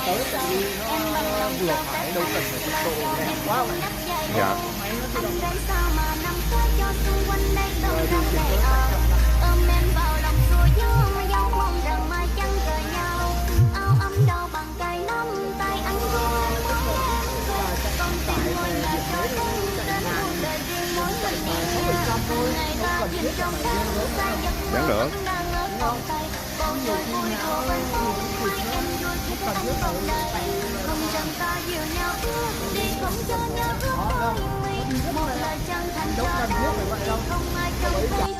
tới tại vì nó vừa phải, đâu cần phải tốc độ đẹp quá vậy. Dạ. Rồi điều chỉnh tới quan trọng là tải về điểm đấy chạy ngàn, chạy mà 6% thôi, không cần thiết là phải riêng lớn Vẫn được. đúng không? Nhiều khi não thì cũng kịp nữa, không cần thiết phải chạy đó đâu, nó đi rất khỏe, đâu cần thiết phải vậy đâu.